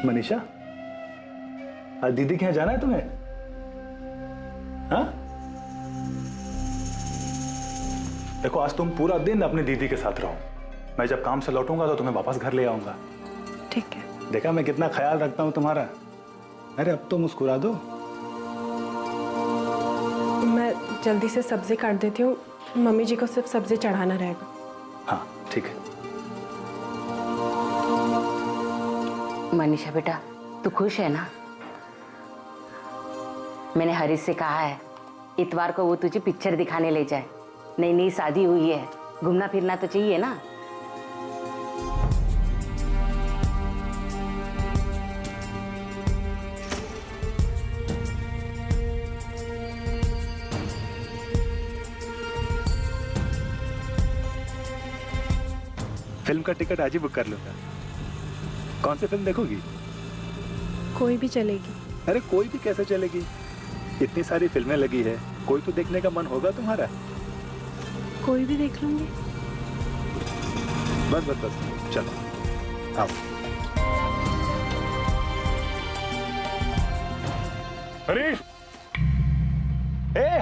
मनीषा, आज दीदी के यहाँ जाना है तुम्हें? हाँ? देखो, आज तुम पूरा दिन अपनी दीदी के साथ रहो। मैं जब काम से लौटूंगा तो तुम्हें वापस घर ले आऊंगा। ठीक है। देखा मैं कितना ख्याल रखता हूँ तुम्हारा। अरे अब तो मुस्कुरा दो। मैं जल्दी से सब्जी काट देती हूँ, मम्मी जी को सिर्फ सब्जी चढ़ाना रहेगा। हाँ ठीक है। मनीषा बेटा, तू खुश है ना? मैंने हरीश से कहा है इतवार को वो तुझे पिक्चर दिखाने ले जाए। नई नई शादी हुई है, घूमना फिरना तो चाहिए ना। फिल्म का टिकट आज ही बुक कर लूंगा। कौन सी फिल्म देखोगी? कोई भी चलेगी। अरे कोई भी कैसे चलेगी? इतनी सारी फिल्में लगी है, कोई तो देखने का मन होगा तुम्हारा। कोई भी देख लूंगी। बस बस बस, चलो आओ। हरीश,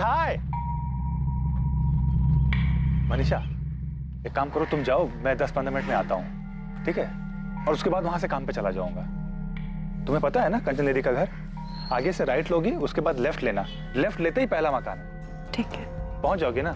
हाय। मनीषा, एक काम करो, तुम जाओ, मैं 10-15 मिनट में आता हूँ, ठीक है? और उसके बाद वहां से काम पे चला जाऊंगा। तुम्हें पता है ना कंचन दीदी का घर? आगे से राइट लोगी, उसके बाद लेफ्ट लेना। लेफ्ट लेते ही पहला मकान है। ठीक है। पहुंच जाओगे ना?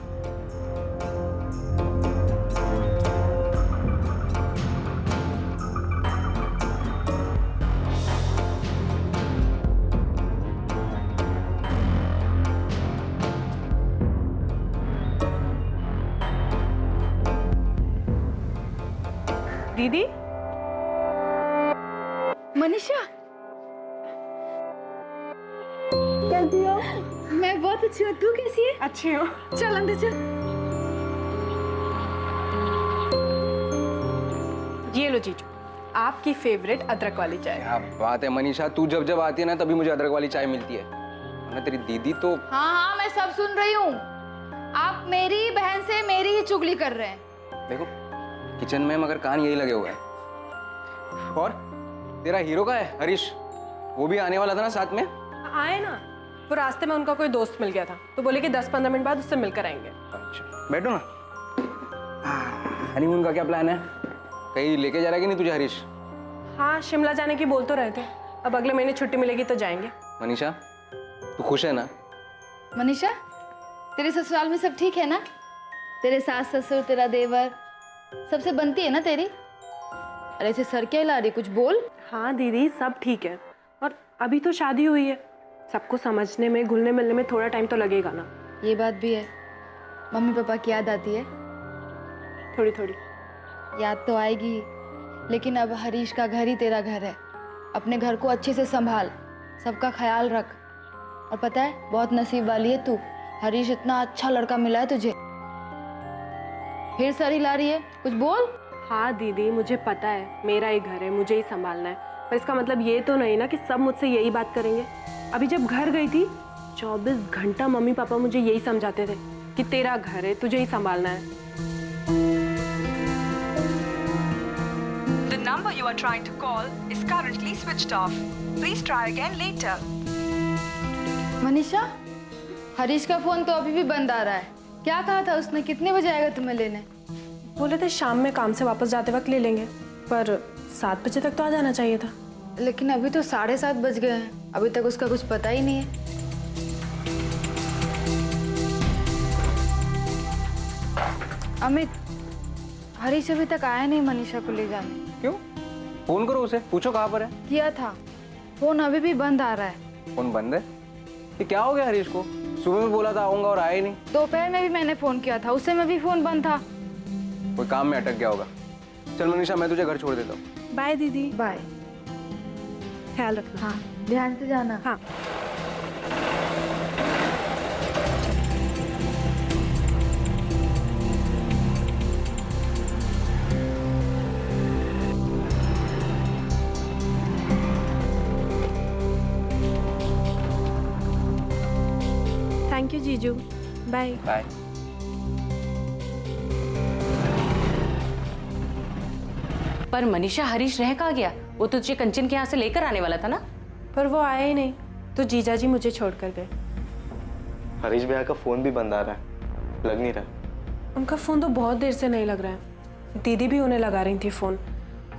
दीदी। मनीषा, कैसी हो? मैं बहुत अच्छी हूँ, तू कैसी है? अच्छी हो? चल अंदर चल। ये लो जीजू, आपकी फेवरेट अदरक वाली चाय। क्या बात है मनीषा, तू जब जब आती है ना तभी मुझे अदरक वाली चाय मिलती है। ना तेरी दीदी तो। हाँ हाँ, मैं सब सुन रही हूँ। आप मेरी बहन से मेरी ही चुगली कर रहे हैं। देखो, किचन में मगर कान यही लगे हुए हैं। और तेरा हीरो का है हरीश, वो भी आने वाला था ना साथ में? आए ना, वो रास्ते में उनका कोई दोस्त मिल गया था तो बोले कि 10-15 मिनट बाद उससे मिलकर आएंगे। अच्छा, बैठो ना। हनीमून का क्या प्लान है? कहीं लेके जा रहा है कि नहीं तुझे हरीश? हाँ, शिमला जाने की बोल तो रहे थे। अब अगले महीने छुट्टी मिलेगी तो जाएंगे। मनीषा, तू खुश है ना? मनीषा, तेरे ससुराल में सब ठीक है ना? तेरे सास ससुर, तेरा देवर, सबसे बनती है ना तेरी? अरे ऐसे सर क्या हिला रही, कुछ बोल। हाँ दीदी, सब ठीक है। और अभी तो शादी हुई है, सबको समझने में, घुलने मिलने में थोड़ा टाइम तो लगेगा ना। ये बात भी है। मम्मी पापा की याद आती है? थोड़ी थोड़ी याद तो आएगी, लेकिन अब हरीश का घर ही तेरा घर है। अपने घर को अच्छे से संभाल, सबका ख्याल रख। और पता है, बहुत नसीब वाली है तू, हरीश इतना अच्छा लड़का मिला है तुझे। फिर सर हिला रही है, कुछ बोल। हाँ दीदी, मुझे पता है मेरा ही घर है, मुझे ही संभालना है, पर इसका मतलब ये तो नहीं ना कि सब मुझसे यही बात करेंगे। अभी जब घर गई थी 24 घंटा मम्मी पापा मुझे यही समझाते थे कि तेरा घर है, तुझे ही संभालना है। The number you are trying to call is currently switched off. Please try again later. Manisha, Harish का फोन तो अभी भी बंद आ रहा है। क्या कहा था उसने, कितने बजे आएगा तुम्हें लेने? बोले थे शाम में काम से वापस जाते वक्त ले लेंगे, पर 7 बजे तक तो आ जाना चाहिए था। लेकिन अभी तो 7:30 बज गए हैं, अभी तक उसका कुछ पता ही नहीं है। अमित, हरीश अभी तक आया नहीं मनीषा को ले जाने। क्यों? फोन करो उसे, पूछो कहाँ पर है। किया था, फोन अभी भी बंद आ रहा है। फोन बंद है? ये क्या हो गया हरीश को? सुबह में बोला था आऊंगा और आया ही नहीं। दोपहर में भी मैंने फोन किया था, उससे में भी फोन बंद था। कोई काम में अटक गया होगा। चल मनीषा, मैं तुझे घर छोड़ देता हूँ। बाय दीदी। बाय। ख्याल रखना। हाँ, ध्यान से जाना। हाँ। थैंक यू जीजू, बाय। बाय। पर मनीषा, हरीश रह कहाँ गया? वो तो तुझे कंचन के यहाँ से लेकर आने वाला था ना। पर वो आया ही नहीं, तो जीजा जी मुझे छोड़ कर गए। हरीश भैया का फोन भी बंद आ रहा है, लग नहीं रहा। उनका फ़ोन तो बहुत देर से नहीं लग रहा है। दीदी भी उन्हें लगा रही थी फ़ोन।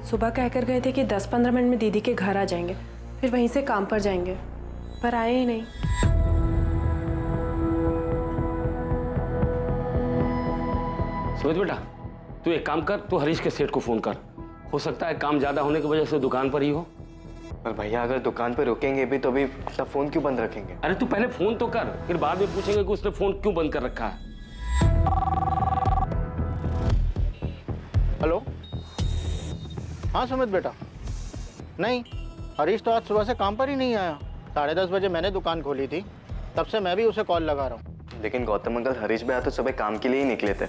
सुबह कह कर गए थे कि 10-15 मिनट में दीदी के घर आ जाएंगे, फिर वहीं से काम पर जाएंगे, पर आए ही नहीं। सुमित बेटा, तू एक काम कर, तू हरीश के सेठ को फोन कर। हो सकता है काम ज्यादा होने की वजह से दुकान पर ही हो। पर भैया अगर दुकान पे रुकेंगे भी तो भी अपना फोन क्यों बंद रखेंगे? अरे तू पहले फोन तो कर, फिर बाद में पूछेंगे कि उसने फोन क्यों बंद कर रखा है। हेलो, हाँ सुमित बेटा। नहीं, हरीश तो आज सुबह से काम पर ही नहीं आया। 10:30 बजे मैंने दुकान खोली थी, तब से मैं भी उसे कॉल लगा रहा हूँ। लेकिन गौतम अंकल, हरीश भैया तो सुबह काम के लिए ही निकले थे।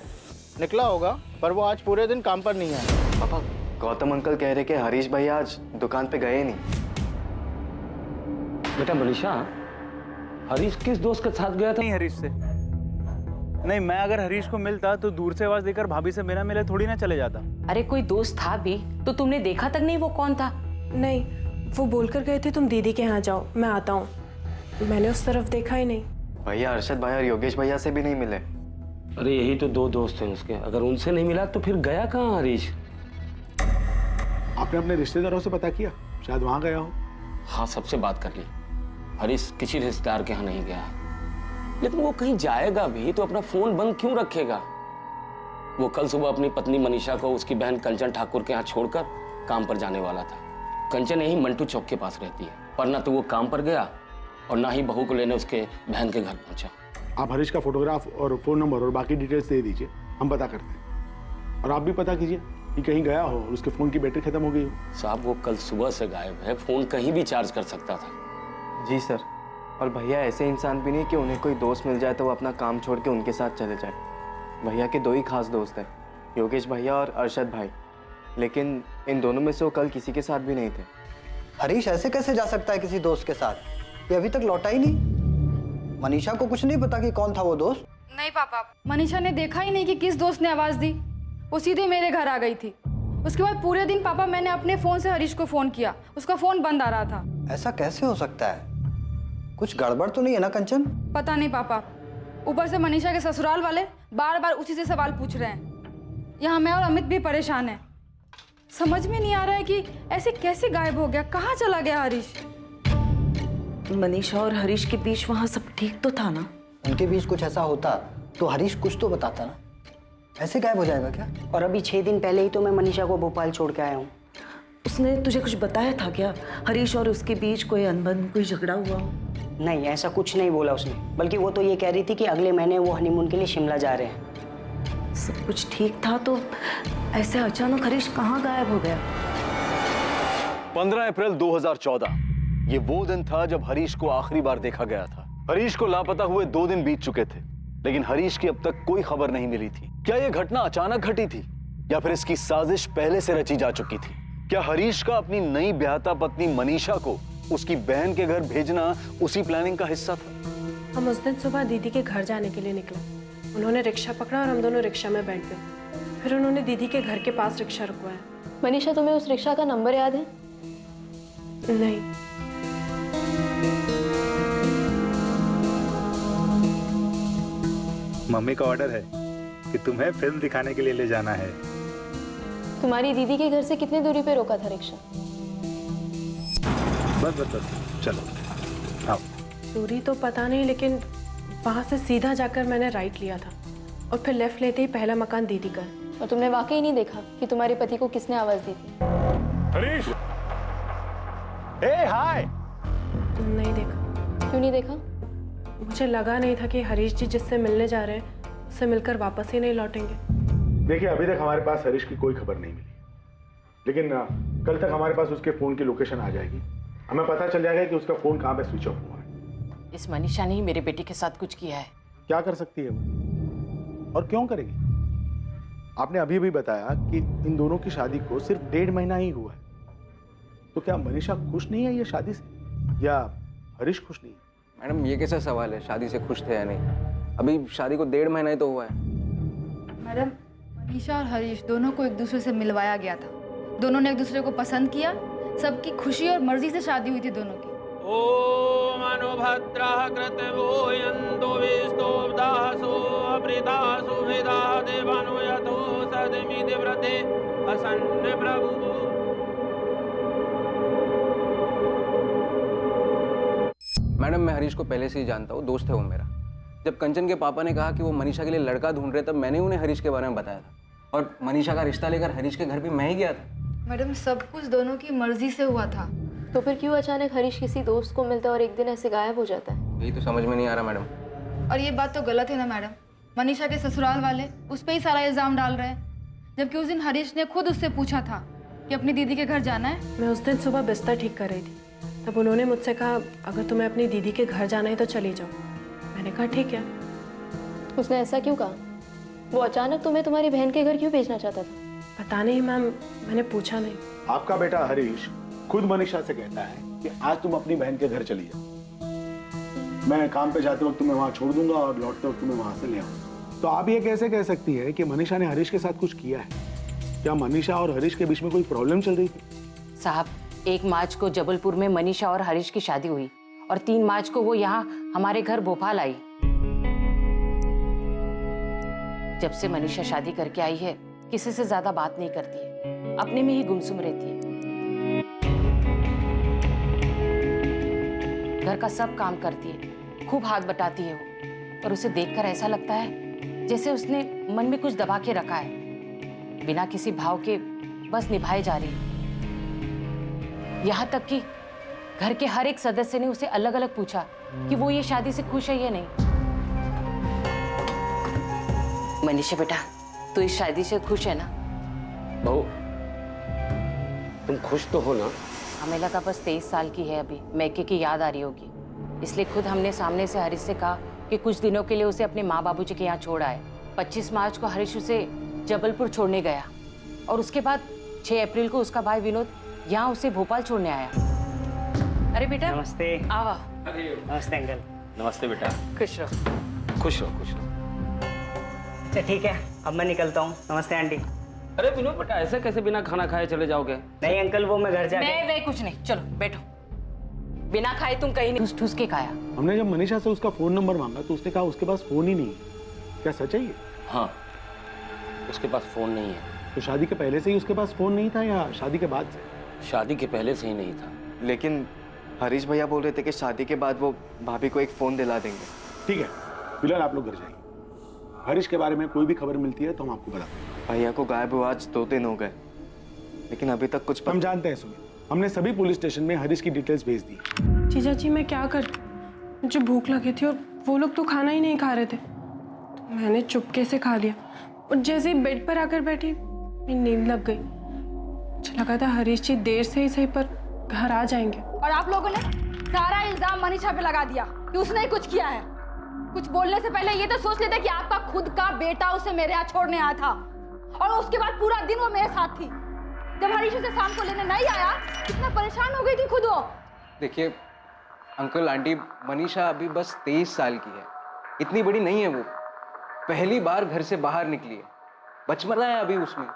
निकला होगा, पर वो आज पूरे दिन काम पर नहीं आया। पापा, गौतम अंकल कह रहे कि हरीश भैया आज दुकान पे गए नहीं। बेटा मनीषा, हरीश किस दोस्त के साथ गया था? नहीं हरीश से नहीं, मैं अगर हरीश को मिलता तो दूर से आवाज देकर भाभी से बिना मिले थोड़ी ना चले जाता। अरे कोई दोस्त था भी तो तुमने देखा तक नहीं वो कौन था? नहीं, वो बोल कर गए थे तुम दीदी के यहाँ जाओ, मैं आता हूँ। मैंने उस तरफ देखा ही नहीं। भैया अरशद भाई और योगेश भैया से भी नहीं मिले। अरे यही तो 2 दोस्त हैं उसके, अगर उनसे नहीं मिला तो फिर गया कहाँ हरीश? आपने अपने रिश्तेदारों से पता किया? शायद वहां गया हो। हाँ, सबसे बात कर ली। हरीश किसी रिश्तेदार के यहाँ नहीं गया है, लेकिन वो कहीं जाएगा भी तो अपना फोन बंद क्यों रखेगा? वो कल सुबह अपनी पत्नी मनीषा को उसकी बहन कंचन ठाकुर के यहाँ छोड़कर काम पर जाने वाला था। कंचन यही मंटू चौक के पास रहती है, पर ना तो वो काम पर गया और ना ही बहू को लेने उसके बहन के घर पहुंचा। आप हरीश का फोटोग्राफ और फोन नंबर और बाकी डिटेल्स दे दीजिए, हम पता करते हैं। और आप भी पता कीजिए कि कहीं गया हो और उसके फोन की बैटरी खत्म हो गई हो। साहब, वो कल सुबह से गायब है, फोन कहीं भी चार्ज कर सकता था। जी सर। और भैया ऐसे इंसान भी नहीं कि उन्हें कोई दोस्त मिल जाए तो वो अपना काम छोड़ के उनके साथ चले जाए। भैया के 2 ही खास दोस्त हैं, योगेश भैया और अरशद भाई, लेकिन इन दोनों में से वो कल किसी के साथ भी नहीं थे। हरीश ऐसे कैसे जा सकता है किसी दोस्त के साथ? ये अभी तक लौटा ही नहीं। मनीषा को कुछ नहीं पता कि कौन था वो दोस्त? नहीं पापा, मनीषा ने देखा ही नहीं कि किस दोस्त ने आवाज़ दी। वो सीधे मेरे घर आ गई थी। उसके बाद पूरे दिन पापा मैंने अपने फ़ोन से हरीश को फ़ोन किया, उसका फ़ोन बंद आ रहा था। ऐसा कैसे हो सकता है? कुछ गड़बड़ तो नहीं है ना कंचन? पता नहीं पापा, ऊपर से मनीषा के ससुराल वाले बार बार उसी से सवाल पूछ रहे हैं। यहाँ मैं और अमित भी परेशान हैं। समझ में नहीं आ रहा है कि ऐसे कैसे गायब हो गया, कहाँ चला गया हरीश? मनीषा और हरीश के बीच वहाँ सब ठीक तो था ना? उनके बीच कुछ ऐसा होता तो हरीश कुछ तो बताता ना। ऐसे गायब हो जाएगा क्या? और अभी 6 दिन पहले ही तो मैं मनीषा को भोपाल छोड़ के आया हूँ। उसने तुझे कुछ बताया था क्या? हरीश और उसके बीच कोई अनबन, कोई झगड़ा हुआ हो? नहीं, ऐसा कुछ नहीं बोला उसने। बल्कि वो तो ये कह रही थी कि अगले महीने वो हनीमून के लिए शिमला जा रहे हैं। सब कुछ ठीक था तो ऐसे अचानक हरीश कहाँ गायब हो गया? 15 अप्रैल 2014 ये वो दिन था जब हरीश को आखिरी बार देखा गया था। हरीश को लापता हुए 2 दिन बीत चुके थे, लेकिन हरीश की अब तक कोई खबर नहीं मिली थी। क्या यह घटना अचानक घटी थी या फिर इसकी साजिश पहले से रची जा चुकी थी? क्या हरीश का अपनी नई ब्याहता पत्नी मनीषा को उसकी बहन के घर भेजना उसी प्लानिंग का हिस्सा था? हम उस दिन सुबह दीदी के घर जाने के लिए निकले। उन्होंने रिक्शा पकड़ा और हम दोनों रिक्शा में बैठ गए। फिर उन्होंने दीदी के घर के पास रिक्शा रुकवाया। मनीषा, तुम्हें उस रिक्शा का नंबर याद है? नहीं। मम्मी का ऑर्डर है कि तुम्हें फिल्म दिखाने के लिए ले जाना है। तुम्हारी दीदी के घर से कितनी दूरी पे रोका था रिक्शा? बस चलो आओ। दूरी तो पता नहीं, लेकिन वहाँ से सीधा जाकर मैंने राइट लिया था और फिर लेफ्ट लेते ही पहला मकान दीदी का। और तुमने वाकई नहीं देखा कि तुम्हारे पति को किसने आवाज दी थी? हरीश, ए हाय। नहीं देखा। क्यों नहीं देखा? मुझे लगा नहीं था कि हरीश जी जिससे मिलने जा रहे हैं उससे मिलकर वापस ही नहीं लौटेंगे। देखिए, अभी तक हमारे पास हरीश की कोई खबर नहीं मिली, लेकिन कल तक हमारे पास उसके फोन की लोकेशन आ जाएगी। हमें पता चल जाएगा कि उसका फोन कहाँ पे स्विच ऑफ हुआ है। इस मनीषा ने ही मेरे बेटे के साथ कुछ किया है। क्या कर सकती है वो, और क्यों करेगी? आपने अभी भी बताया कि इन दोनों की शादी को सिर्फ 1.5 महीना ही हुआ है, तो क्या मनीषा खुश नहीं है ये शादी से, या हरीश खुश नहीं है? मैडम, ये कैसा सवाल है, शादी से खुश थे या नहीं? अभी शादी को 1.5 महीना ही तो हुआ है। मैडम, मनीषा और हरीश दोनों को एक दूसरे से मिलवाया गया था। दोनों ने एक दूसरे को पसंद किया, सबकी खुशी और मर्जी से शादी हुई थी दोनों की। ओम अनुभद्रः कृतवोयन्तो विस्तोब्दासो अमृतासो वेदा देवानो यतो सदमिति व्रते असन्न प्रभु। मैडम मैं हरीश को पहले से ही जानता हूँ, दोस्त है वो मेरा। जब कंचन के पापा ने कहा कि वो मनीषा के लिए लड़का ढूंढ रहे तब मैंने उन्हें हरीश के बारे में बताया था, और मनीषा का रिश्ता लेकर हरीश के घर भी मैं ही गया था। मैडम सब कुछ दोनों की मर्जी से हुआ था। तो फिर क्यों अचानक हरीश किसी दोस्त को मिलता है और एक दिन ऐसे गायब हो जाता है? यही तो समझ में नहीं आ रहा मैडम। और ये बात तो गलत है ना मैडम, मनीषा के ससुराल वाले उस पर ही सारा इल्जाम डाल रहे हैं, जबकि उस दिन हरीश ने खुद उससे पूछा था कि अपनी दीदी के घर जाना है। मैं उस दिन सुबह बिस्तर ठीक कर रही थी, तब उन्होंने मुझसे कहा अगर तुम्हें अपनी दीदी के घर जाना है तो चली जाओ। मैंने कहा ठीक है। उसने ऐसा क्यों कहा? वो अचानक तुम्हें तुम्हारी बहन के घर क्यों भेजना चाहता था? पता नहीं मैम, मैंने पूछा नहीं। आपका बेटा हरीश खुद मनीषा से कहता है कि आज तुम अपनी बहन के घर चली जाओ, मैं काम पे जाते वक्त तुम्हें वहां छोड़ दूंगा और लौटते वक्त तुम्हें वहां से ले आऊंगा। तो आप ये कैसे कह सकती है कि मनीषा ने हरीश के साथ कुछ किया है? क्या मनीषा और हरीश के बीच में कोई प्रॉब्लम चल रही थी? साहब 1 मार्च को जबलपुर में मनीषा और हरीश की शादी हुई और 3 मार्च को वो यहाँ हमारे घर भोपाल आई। जब से मनीषा शादी करके आई है किसी से ज्यादा बात नहीं करती है, अपने में ही गुमसुम रहती है। घर का सब काम करती है, खूब हाथ बटाती है वो, और उसे देखकर ऐसा लगता है जैसे उसने मन में कुछ दबा के रखा है, बिना किसी भाव के बस निभाए जा रही है। यहाँ तक कि घर के हर एक सदस्य ने उसे अलग अलग पूछा कि वो ये शादी से खुश है या नहीं। मनीषा बेटा, तू इस शादी से खुश है ना? बहू तुम खुश तो हो ना? हमें लगा बस 23 साल की है अभी, मैके की याद आ रही होगी, इसलिए खुद हमने सामने से हरीश से कहा कि कुछ दिनों के लिए उसे अपने माँ बाबूजी के यहाँ छोड़ आए। 25 मार्च को हरीश उसे जबलपुर छोड़ने गया और उसके बाद 6 अप्रैल को उसका भाई विनोद यहाँ उसे भोपाल छोड़ने आया। अरे बेटा नमस्ते। आवा। नमस्ते अंकल। नमस्ते बेटा। खुश रहो। खुश रहो खुश रहो। अच्छा ठीक है, अब मैं निकलता हूँ। नमस्ते आंटी। अरे विनोद बेटा ऐसे कैसे बिना खाना खाए चले जाओगे? नहीं अंकल, वो मैं घर जाके। नहीं कुछ नहीं, चलो बैठो। बिना खाए तुम कहीं नहीं, ठूस के खाया। हमने जब मनीषा से उसका फोन नंबर मांगा तो उसने कहा उसके पास फोन ही नहीं है। क्या सच है ये? हाँ, उसके पास फोन नहीं है। तो शादी के पहले से ही उसके पास फोन नहीं था या शादी के बाद से? शादी के पहले से ही नहीं था। लेकिन हरीश भैया बोल रहे थे कि शादी के बाद वो भाभी को एक फोन दिला देंगे। ठीक है, फिलहाल आप लोग घर जाइए। हरीश के बारे में कोई भी खबर मिलती है तो हम आपको बताते हैं। भैया को गायब हुआ आज 2 दिन हो गए, लेकिन अभी तक कुछ हम जानते हैं। सुनिए, हमने सभी पुलिस स्टेशन में हरीश की डिटेल्स भेज दी। जीजा जी मैं क्या करती, मुझे भूख लगी थी और वो लोग तो खाना ही नहीं खा रहे थे, तो मैंने चुपके से खा लिया और जैसे ही बेड पर आकर बैठी मेरी नींद लग गई। मुझे लगा था हरीश जी देर से ही सही पर घर आ जाएंगे। और आप लोगों ने सारा इल्जाम मनीषा पे लगा दिया कि उसने ही कुछ किया है। कुछ बोलने से पहले ये तो सोच लेते कि आपका खुद का बेटा उसे मेरे यहाँ छोड़ने आया था और उसके बाद पूरा दिन वो मेरे साथ थी। जब हरीश उसे शाम को लेने नहीं आया कितना परेशान हो गई थी खुद वो। देखिए अंकल आंटी, मनीषा अभी बस 23 साल की है, इतनी बड़ी नहीं है वो। पहली बार घर से बाहर निकली है, बचपना है अभी उसमें।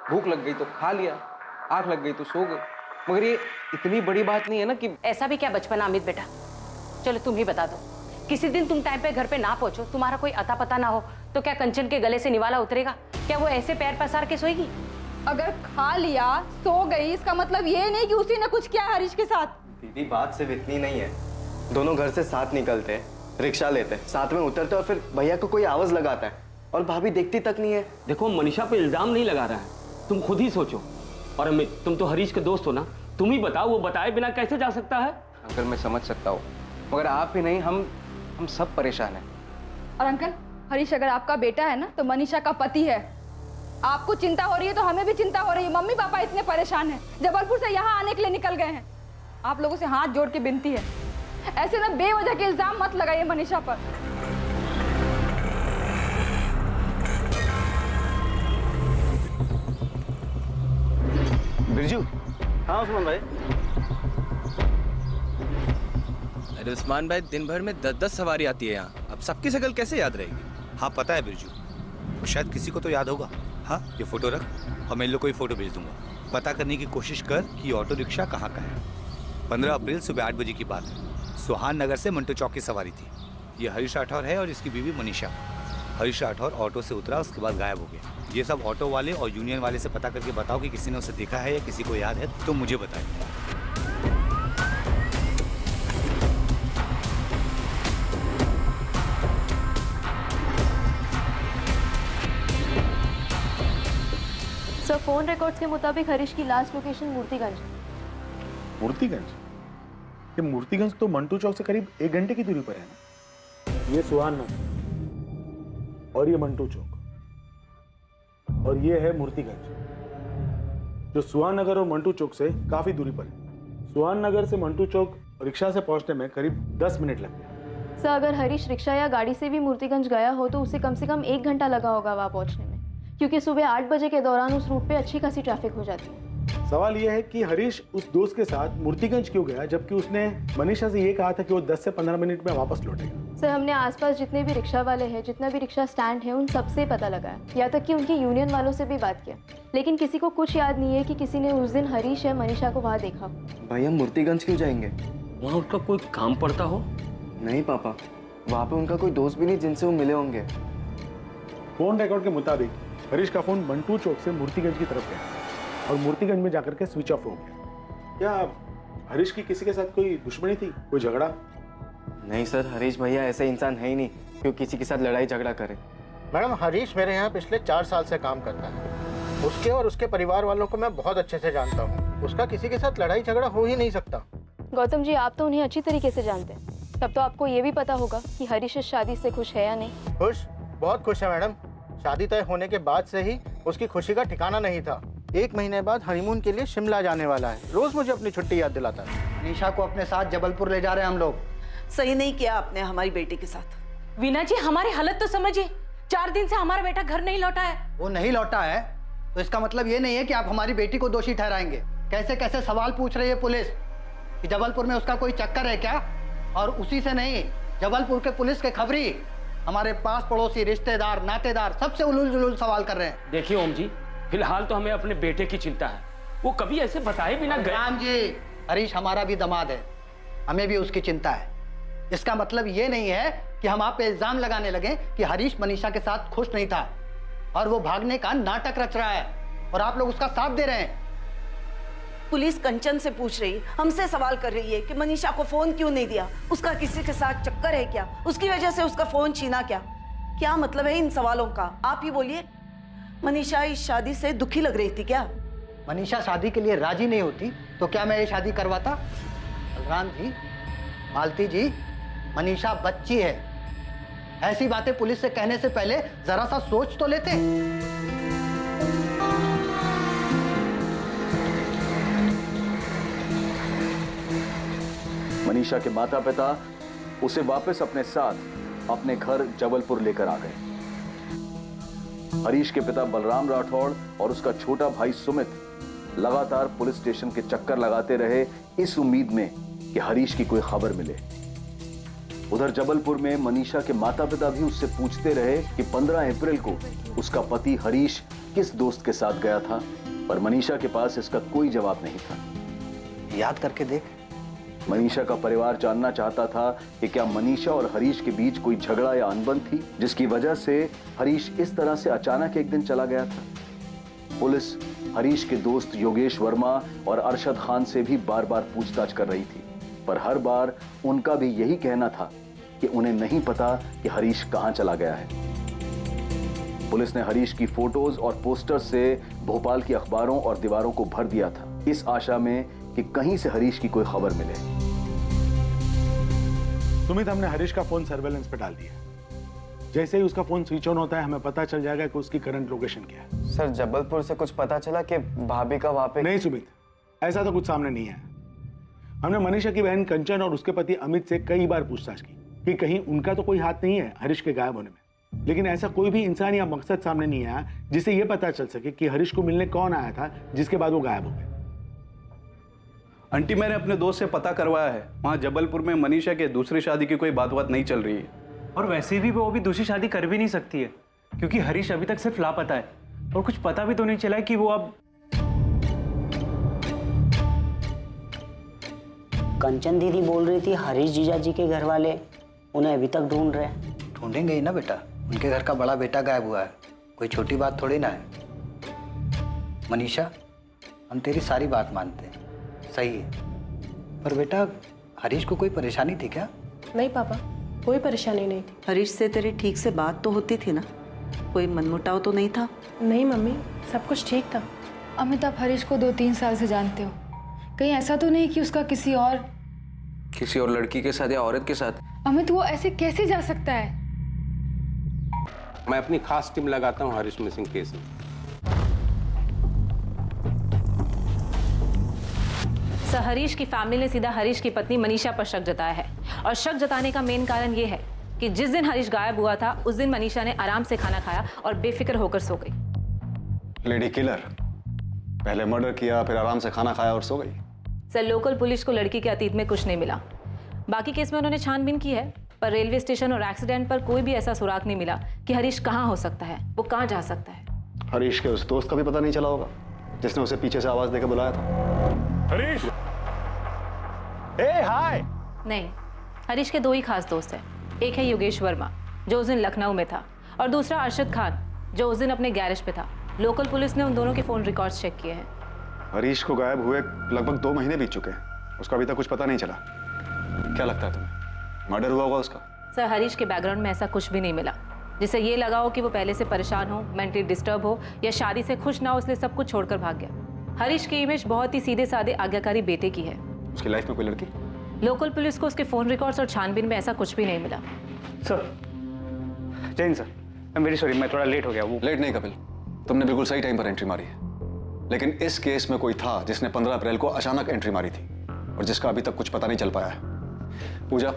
भूख लग गई तो खा लिया, आंख लग गई तो सो गई, मगर ये इतनी बड़ी बात नहीं है ना कि। ऐसा भी क्या बचपन अमित बेटा? चलो तुम ही बता दो, किसी दिन तुम टाइम पे घर पे ना पहुंचो, तुम्हारा कोई अता पता ना हो, तो क्या कंचन के गले से निवाला उतरेगा? क्या वो ऐसे पैर पसार के सोएगी? अगर खा लिया सो गई इसका मतलब ये नहीं कि उसी ने कुछ किया हरीश के साथ। दीदी बात सिर्फ इतनी नहीं है, दोनों घर से साथ निकलते हैं, रिक्शा लेते हैं, साथ में उतरते हैं और फिर भैया को कोई आवाज लगाता है और भाभी देखती तक नहीं है। देखो मनीषा पे इल्जाम नहीं लगा रहा है, तुम खुद ही सोचो। और अमित तुम तो हरीश के दोस्त हो ना, तुम ही बताओ वो बताए बिना कैसे जा सकता है? अंकल मैं समझ सकता हूँ, मगर आप ही नहीं हम सब परेशान हैं। और अंकल हरीश अगर आपका बेटा है ना तो मनीषा का पति है। आपको चिंता हो रही है तो हमें भी चिंता हो रही है। मम्मी पापा इतने परेशान हैं, जबलपुर से यहाँ आने के लिए निकल गए हैं। आप लोगों से हाथ जोड़ के विनती है, ऐसे ना बेवजह के इल्जाम मत लगाइए मनीषा पर। बिरजू। हाँ उस्मान भाई। अरे उस्मान भाई दिन भर में 10-10 सवारी आती है यहाँ, अब सबकी शक्ल कैसे याद रहेगी? हाँ पता है बिरजू, शायद किसी को तो याद होगा। हाँ, ये फोटो रख और मैं इन लोग को ये फोटो भेज दूंगा। पता करने की कोशिश कर कि ऑटो रिक्शा कहाँ का है। 15 अप्रैल सुबह 8 बजे की बात है। सुहान नगर से मंटू चौक की सवारी थी। ये हरीश राठौर है और इसकी बीवी मनीषा। हरीश राठौर ऑटो से उतरा, उसके बाद गायब हो गया। ये सब ऑटो वाले और यूनियन वाले से पता करके बताओ कि किसी ने उसे देखा है या किसी को याद है तो मुझे बताएं। सर, फोन रिकॉर्ड्स के मुताबिक हरीश की लास्ट लोकेशन मूर्तिगंज। मूर्तिगंज? ये मूर्तिगंज तो मंटू चौक से करीब 1 घंटे की दूरी पर है ना। ये सुहान नगर और ये मंटू चौक और ये है मूर्तिगंज, जो सुहान नगर और मंटू चौक से काफी दूरी पर है। सुहान नगर से मंटू चौक रिक्शा से पहुंचने में करीब 10 मिनट लगते हैं। सर, अगर हरीश रिक्शा या गाड़ी से भी मूर्तिगंज गया हो तो उसे कम से कम 1 घंटा लगा होगा वहां पहुंचने में, क्योंकि सुबह 8 बजे के दौरान उस रूट पे अच्छी खासी ट्रैफिक हो जाती है। सवाल यह है कि हरीश उस दोस्त के साथ मूर्तिगंज क्यों गया, जबकि उसने मनीषा से ये कहा था कि वो 10 से 15 मिनट में वापस लौटेगा। सर, हमने आसपास जितने भी रिक्शा वाले हैं, जितना भी रिक्शा स्टैंड है, उन सबसे पता लगाया, यहाँ तक कि उनकी यूनियन वालों से भी बात किया, लेकिन किसी को कुछ याद नहीं है कि किसी ने उस दिन हरीश या मनीषा को वहाँ देखा। भाई हम मूर्तिगंज क्यों जाएंगे? वहाँ उनका कोई काम पड़ता हो? नहीं पापा, वहाँ पे उनका कोई दोस्त भी नहीं जिनसे वो मिले होंगे। फोन रिकॉर्ड के मुताबिक हरीश का फोन मंटू चौक से मूर्तिगंज की तरफ गया और मूर्तिगंज में जाकर के स्विच ऑफ हो गया। क्या हरीश की किसी के साथ कोई दुश्मनी थी, कोई झगड़ा? नहीं सर, हरीश भैया ऐसे इंसान है ही नहीं क्यों किसी के साथ लड़ाई झगड़ा करे। मैडम, हरीश मेरे यहाँ पिछले 4 साल से काम करता है। उसके और उसके परिवार वालों को मैं बहुत अच्छे से जानता हूँ। उसका किसी के साथ लड़ाई झगड़ा हो ही नहीं सकता। गौतम जी, आप तो उन्हें अच्छी तरीके से जानते हैं, तब तो आपको ये भी पता होगा कि हरीश इस शादी से खुश है या नहीं। खुश? बहुत खुश है मैडम। शादी तय होने के बाद से ही उसकी खुशी का ठिकाना नहीं था। 1 महीने बाद हनीमून के लिए शिमला जाने वाला है। रोज मुझे अपनी छुट्टी याद दिलाता है। निशा को अपने साथ जबलपुर ले जा रहे हैं हम लोग। सही नहीं किया आपने हमारी बेटी के साथ। वीना जी, हमारी हालत तो समझिए। 4 दिन से हमारा बेटा घर नहीं लौटा है। वो नहीं लौटा है तो इसका मतलब ये नहीं है कि आप हमारी बेटी को दोषी ठहराएंगे। कैसे कैसे सवाल पूछ रही है पुलिस कि जबलपुर में उसका कोई चक्कर है क्या? और उसी से नहीं, जबलपुर के पुलिस के खबरी हमारे पास पड़ोसी, रिश्तेदार, नातेदार सबसे उलूल जुलूल सवाल कर रहे हैं। देखिए ओम जी, फिलहाल तो हमें अपने बेटे की चिंता है। वो कभी ऐसे बताए बिना गए। राम जी, हरीश हमारा भी दामाद है, हमें भी उसकी चिंता है। इसका मतलब ये नहीं है कि हम आप पे इल्जाम लगाने लगे कि हरीश मनीषा के साथ खुश नहीं था और वो भागने का नाटक रच रहा है और आप लोग उसका साथ दे रहे हैं। पुलिस कंचन से पूछ रही, हमसे सवाल कर रही है कि मनीषा को फोन क्यों नहीं दिया, उसका किसी के साथ चक्कर है क्या, उसकी वजह से उसका फोन छीना क्या? क्या मतलब है इन सवालों का? आप ही बोलिए। मनीषा इस शादी से दुखी लग रही थी क्या? मनीषा शादी के लिए राजी नहीं होती तो क्या मैं ये शादी करवाता? बलराम जी, मालती जी, मनीषा बच्ची है। ऐसी बातें पुलिस से कहने से पहले जरा सा सोच तो लेते। मनीषा के माता पिता उसे वापस अपने साथ अपने घर जबलपुर लेकर आ गए। हरीश के पिता बलराम राठौड़ और उसका छोटा भाई सुमित लगातार पुलिस स्टेशन के चक्कर लगाते रहे इस उम्मीद में कि हरीश की कोई खबर मिले। उधर जबलपुर में मनीषा के माता पिता भी उससे पूछते रहे कि 15 अप्रैल को उसका पति हरीश किस दोस्त के साथ गया था, पर मनीषा के पास इसका कोई जवाब नहीं था। याद करके देख। मनीषा का परिवार जानना चाहता था कि क्या मनीषा और हरीश के बीच कोई झगड़ा या अनबन थी जिसकी वजह से हरीश इस तरह से अचानक एक दिन चला गया था। पुलिस हरीश के दोस्त योगेश वर्मा और अरशद खान से भी बार बार पूछताछ कर रही थी, पर हर बार उनका भी यही कहना था कि उन्हें नहीं पता कि हरीश कहां चला गया है। पुलिस ने हरीश की फोटोज और पोस्टर्स से भोपाल की अखबारों और दीवारों को भर दिया था, इस आशा में कि कहीं से हरीश की कोई खबर मिले। सुमित, हमने हरीश का फोन सर्वेलेंस पे डाल दिया। जैसे ही उसका फोन स्विच ऑन होता है हमें पता चल जाएगा कि उसकी करंट लोकेशन क्या है। सर, जबलपुर से कुछ पता चला कि भाभी का वहां पे? नहीं सुमित, ऐसा तो कुछ सामने नहीं है। हमने मनीषा की बहन कंचन और उसके पति अमित से कई बार पूछताछ की कि कहीं उनका तो कोई हाथ नहीं है हरीश के गायब होने में, लेकिन ऐसा कोई भी इंसान या मकसद सामने नहीं आया जिससे यह पता चल सके कि हरीश को मिलने कौन आया था जिसके बाद वो गायब हो गए। आंटी, मैंने अपने दोस्त से पता करवाया है, वहाँ जबलपुर में मनीषा के दूसरी शादी की कोई बात नहीं चल रही है। और वैसे भी वो दूसरी शादी कर भी नहीं सकती है, क्योंकि हरीश अभी तक सिर्फ लापता है और कुछ पता भी तो नहीं चला है कि वो अब। कंचन दीदी बोल रही थी हरीश जीजा जी के घर वाले उन्हें अभी तक ढूंढ रहे हैं। ढूंढेंगे ही ना बेटा, उनके घर का बड़ा बेटा गायब हुआ है, कोई छोटी बात थोड़ी ना है। मनीषा, हम तेरी सारी बात मानते हैं, सही है, पर बेटा हरीश को कोई परेशानी थी क्या? नहीं पापा, कोई परेशानी नहीं थी। हरीश से तेरी ठीक से बात तो होती थी ना, कोई मनमुटाव तो नहीं था? नहीं मम्मी, सब कुछ ठीक था। अमित, आप हरीश को 2-3 साल से जानते हो, कहीं ऐसा तो नहीं कि उसका किसी और लड़की के साथ या औरत के साथ? अमित, वो ऐसे कैसे जा सकता है? मैं अपनी खास टीम लगाता हूँ हरीश मिसिंग केस में। सर, हरीश की फैमिली ने सीधा हरीश की पत्नी मनीषा पर शक जताया है और शक जताने का मेन कारण ये है कि जिस दिन हरीश गायब हुआ था उस दिन मनीषा ने आराम से खाना खाया और बेफिक्र होकर सो गई। लेडी किलर, पहले मर्डर किया, फिर आराम से खाना खाया और सो गई। सर, लोकल पुलिस को लड़की के अतीत में कुछ नहीं मिला। बाकी केस में उन्होंने छानबीन की है, पर रेलवे स्टेशन और एक्सीडेंट पर कोई भी ऐसा सुराग नहीं मिला कि हरीश कहाँ हो सकता है, वो कहाँ जा सकता है। हरीश के उस दोस्त का भी पता नहीं चला होगा जिसने उसे पीछे से आवाज देकर बुलाया था। हरीश, हाय। नहीं, हरीश के 2 ही खास दोस्त हैं। एक है योगेश वर्मा, जो उस दिन लखनऊ में था, और दूसरा अरशद खान, जो उस दिन अपने गैरेज पे था। लोकल पुलिस ने उन दोनों के फोन रिकॉर्ड्स चेक किए हैं। हरीश को गायब हुए लगभग 2 महीने बीत चुके हैं, उसका अभी तक कुछ पता नहीं चला। क्या लगता है तुम्हें, मर्डर हुआ होगा उसका? सर, हरीश के बैकग्राउंड में ऐसा कुछ भी नहीं मिला जिससे ये लगा हो कि वो पहले से परेशान हो, मेंटली डिस्टर्ब हो या शादी से खुश ना हो, इसलिए सब कुछ छोड़कर भाग गया। हरीश की इमेज बहुत ही सीधे साधे आज्ञाकारी बेटे की है। उसकी लाइफ में कोई लड़की? लोकल पुलिस को उसके फोन रिकॉर्ड्स और छानबीन में ऐसा कुछ भी नहीं मिला। Sir, Jain sir, I am very sorry, मैं थोड़ा लेट हो गया। वो लेट नहीं कपिल, तुमने बिल्कुल सही टाइम पर एंट्री मारी है, लेकिन इस केस में कोई था जिसने 15 अप्रैल को अचानक एंट्री मारी थी और जिसका अभी तक कुछ पता नहीं चल पाया है। पूजा,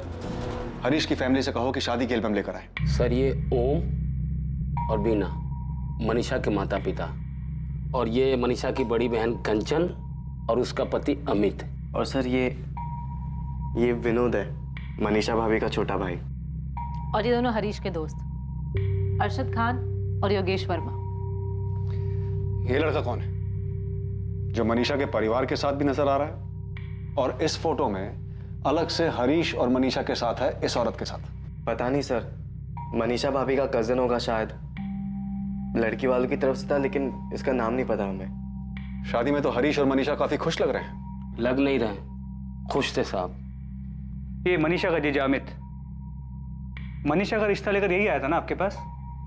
हरीश की फैमिली से कहो कि शादी के एल्बम लेकर आए। सर, ये ओम और बीना मनीषा के माता पिता, और ये मनीषा की बड़ी बहन कंचन और उसका पति अमित। और सर, ये विनोद है, मनीषा भाभी का छोटा भाई। और ये दोनों हरीश के दोस्त, अरशद खान और योगेश वर्मा। ये लड़का कौन है जो मनीषा के परिवार के साथ भी नजर आ रहा है, और इस फोटो में अलग से हरीश और मनीषा के साथ है इस औरत के साथ? पता नहीं सर, मनीषा भाभी का कजन होगा शायद, लड़की वालों की तरफ से था, लेकिन इसका नाम नहीं पता हमें। शादी में तो हरीश और मनीषा काफी खुश लग रहे हैं। लग नहीं रहे, खुश थे साहब। ये मनीषा का जीजा अमित, मनीषा का रिश्ता लेकर यही आया था ना आपके पास?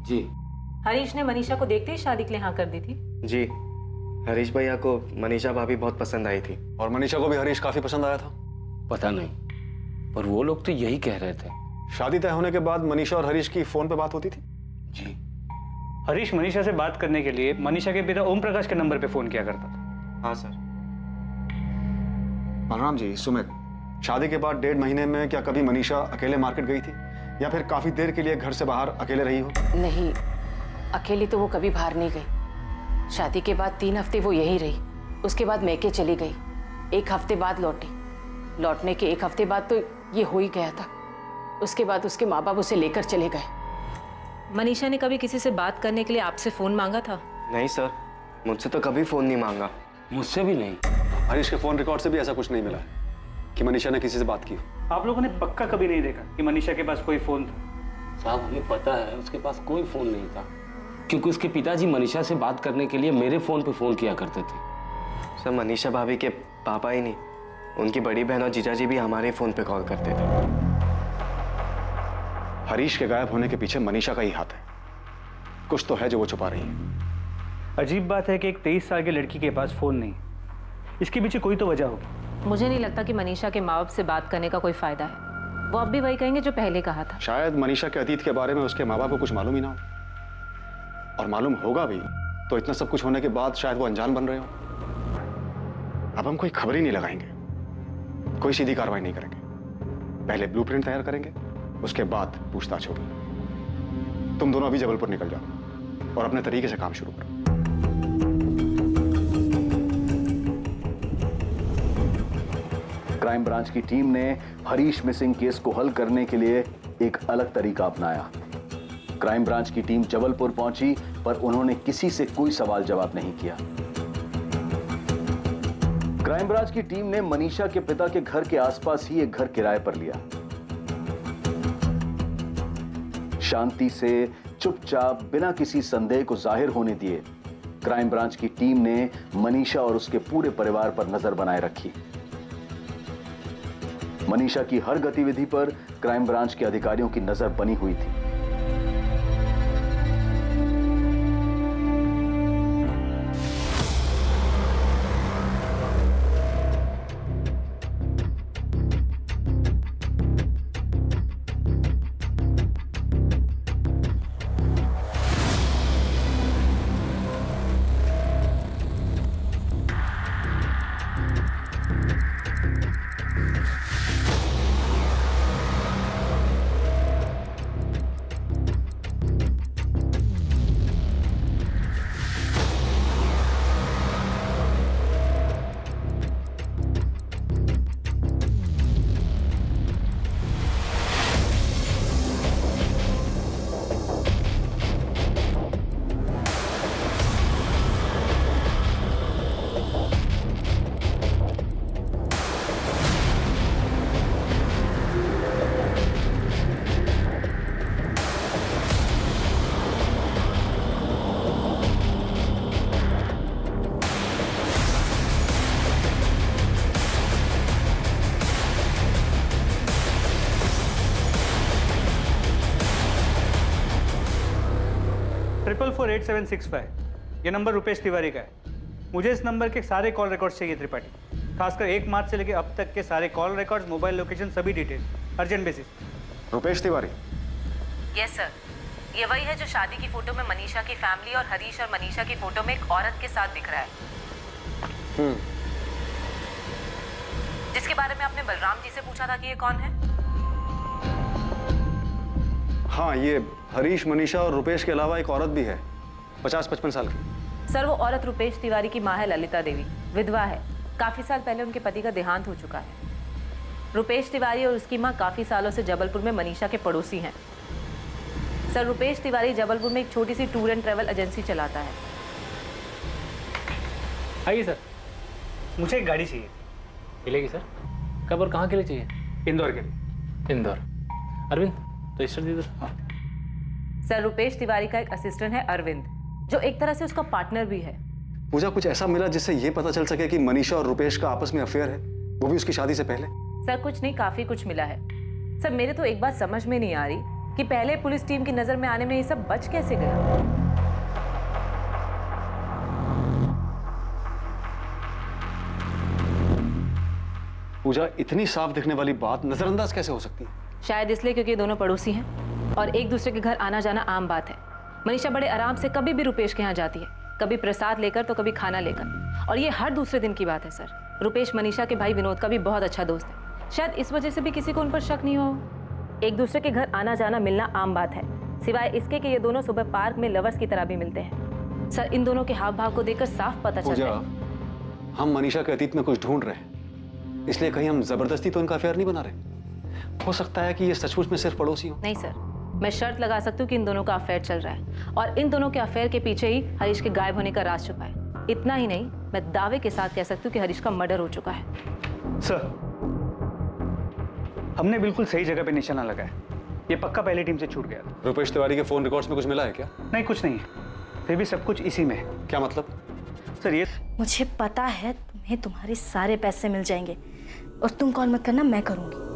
जी। हरीश ने मनीषा को देखते ही शादी के लिए हाँ कर दी थी। जी, हरीश भैया को मनीषा भाभी बहुत पसंद आई थी। और मनीषा को भी हरीश काफी पसंद आया था? पता नहीं, पर वो लोग तो यही कह रहे थे। शादी तय होने के बाद मनीषा और हरीश की फोन पे बात होती थी? जी। हरीश मनीषा से बात करने के लिए मनीषा के पिता ओम प्रकाश के नंबर पे फोन किया करता था। हाँ सर। बलराम जी, सुमित, शादी के बाद 1.5 महीने में क्या कभी मनीषा अकेले मार्केट गई थी, या फिर काफी देर के लिए घर से बाहर अकेले रही हो? नहीं, अकेली तो वो कभी बाहर नहीं गई। शादी के बाद 3 हफ्ते वो यही रही, उसके बाद मैके चली गई। 1 हफ्ते बाद लौटी, लौटने के 1 हफ्ते बाद तो ये हो ही गया था। उसके बाद उसके माँ बाप उसे लेकर चले गए। मनीषा ने कभी किसी से बात करने के लिए आपसे फोन मांगा था? नहीं सर, मुझसे तो कभी फोन नहीं मांगा। मुझसे भी नहीं। हरीश के फोन रिकॉर्ड से भी ऐसा कुछ नहीं मिला है कि मनीषा ने किसी से बात की। आप लोगों ने पक्का कभी नहीं देखा कि मनीषा के पास कोई फोन था? साहब, हमें पता है उसके पास कोई फोन नहीं था, क्योंकि उसके पिताजी मनीषा से बात करने के लिए मेरे फोन पे फोन किया करते थे। सर, मनीषा भाभी के पापा ही नहीं, उनकी बड़ी बहन और जीजाजी भी हमारे फोन पे कॉल करते थे। हरीश के गायब होने के पीछे मनीषा का ही हाथ है, कुछ तो है जो वो छुपा रही है। अजीब बात है कि एक 23 साल की लड़की के पास फोन नहीं, इसके पीछे कोई तो वजह होगी। मुझे नहीं लगता कि मनीषा के माँ बाप से बात करने का कोई फायदा है। वो अब भी वही कहेंगे जो पहले कहा था। शायद मनीषा के अतीत के बारे में उसके माँ बाप को कुछ मालूम ही ना हो, और मालूम होगा भी तो इतना सब कुछ होने के बाद शायद वो अनजान बन रहे हो। अब हम कोई खबर ही नहीं लगाएंगे, कोई सीधी कार्रवाई नहीं करेंगे। पहले ब्लूप्रिंट तैयार करेंगे, उसके बाद पूछताछ होगी। तुम दोनों अभी जबलपुर निकल जाओ और अपने तरीके से काम शुरू करो। क्राइम ब्रांच की टीम ने हरीश मिसिंग केस को हल करने के लिए एक अलग तरीका अपनाया। क्राइम ब्रांच की टीम जबलपुर पहुंची, पर उन्होंने किसी से कोई सवाल जवाब नहीं किया। क्राइम ब्रांच की टीम ने मनीषा के पिता के घर के आसपास ही एक घर किराए पर लिया। शांति से, चुपचाप, बिना किसी संदेह को जाहिर होने दिए, क्राइम ब्रांच की टीम ने मनीषा और उसके पूरे परिवार पर नजर बनाए रखी। मनीषा की हर गतिविधि पर क्राइम ब्रांच के अधिकारियों की नजर बनी हुई थी। ट्रिपल 48765 ये नंबर रुपेश तिवारी का है। मुझे इस नंबर के सारे कॉल रिकॉर्ड्स चाहिए त्रिपाठी, खासकर 1 मार्च से लेकर अब तक के सारे कॉल रिकॉर्ड्स, मोबाइल लोकेशन, सभी detail, urgent basis. Rupesh Tiwari? Yes sir, ये वही है जो शादी की फोटो में मनीषा की फैमिली और हरीश और मनीषा की फोटो में एक औरत के साथ दिख रहा है, जिसके बारे में आपने बलराम जी से पूछा था कि ये कौन है। हाँ, ये हरीश, मनीषा और रुपेश के अलावा एक औरत भी है, 50-55 साल की। सर, वो औरत रुपेश तिवारी की माँ है ललिता देवी, विधवा है। काफी साल पहले उनके पति का देहांत हो चुका है। रुपेश तिवारी और उसकी माँ काफी सालों से जबलपुर में मनीषा के पड़ोसी हैं। सर, रुपेश तिवारी जबलपुर में एक छोटी सी टूर एंड ट्रैवल एजेंसी चलाता है। आइए सर, मुझे एक गाड़ी चाहिए। मिलेगी सर। कब और कहाँ के लिए चाहिए? इंदौर के लिए। इंदौर। अरविंद, रजिस्टर दे दो। हाँ। सर, रुपेश तिवारी का एक असिस्टेंट है अरविंद, जो एक तरह से उसका पार्टनर भी है। पूजा, कुछ ऐसा मिला जिससे ये पता चल सके कि मनीषा और रुपेश का आपस में अफेयर है, वो भी उसकी शादी से पहले? सर, कुछ नहीं, काफी कुछ मिला है। सर, मेरे तो एक बात समझ में नहीं आ रही कि पहले पुलिस टीम की नजर में आने में ये सब बच कैसे गया। पूजा, इतनी साफ दिखने वाली बात नजरअंदाज कैसे हो सकती है? शायद इसलिए क्योंकि ये दोनों पड़ोसी हैं और एक दूसरे के घर आना जाना आम बात है। मनीषा बड़े आराम से कभी भी रुपेश के यहाँ जाती है, कभी प्रसाद लेकर तो कभी खाना लेकर, और ये हर दूसरे दिन की बात है। सर, रुपेश मनीषा के भाई विनोद का भी बहुत अच्छा दोस्त है। शायद इस वजह से भी किसी को उन पर शक नहीं हो। एक दूसरे के घर आना जाना मिलना आम बात है, सिवाय इसके कि ये दोनों सुबह पार्क में लवर्स की तरह भी मिलते हैं। सर, इन दोनों के हाव भाव को देखकर साफ पता चलता है। हम मनीषा के अतीत में कुछ ढूंढ रहे हैं, इसलिए कहीं हम जबरदस्ती तो इनका अफेयर नहीं बना रहे। हो सकता है कि ये सचमुच में सिर्फ पड़ोसी हो। नहीं सर, मैं शर्त लगा सकती हूँ कि इन दोनों का अफेयर चल रहा है और इन दोनों के अफेयर के पीछे ही हरीश के गायब होने का राज छुपा है। इतना ही नहीं, मैं दावे के साथ कह सकती हूँ कि हरीश का मर्डर हो चुका है। सर, हमने बिल्कुल सही जगह पे निशाना लगाया। ये पक्का पहली टीम से छूट गया था। रुपेश तिवारी के फोन रिकॉर्ड्स में कुछ मिला है क्या? नहीं, कुछ नहीं है, फिर भी सब कुछ इसी में है। क्या मतलब? सर, ये मुझे पता है तुम्हें तुम्हारे सारे पैसे मिल जाएंगे और तुम कॉल मत करना, मैं करूंगी।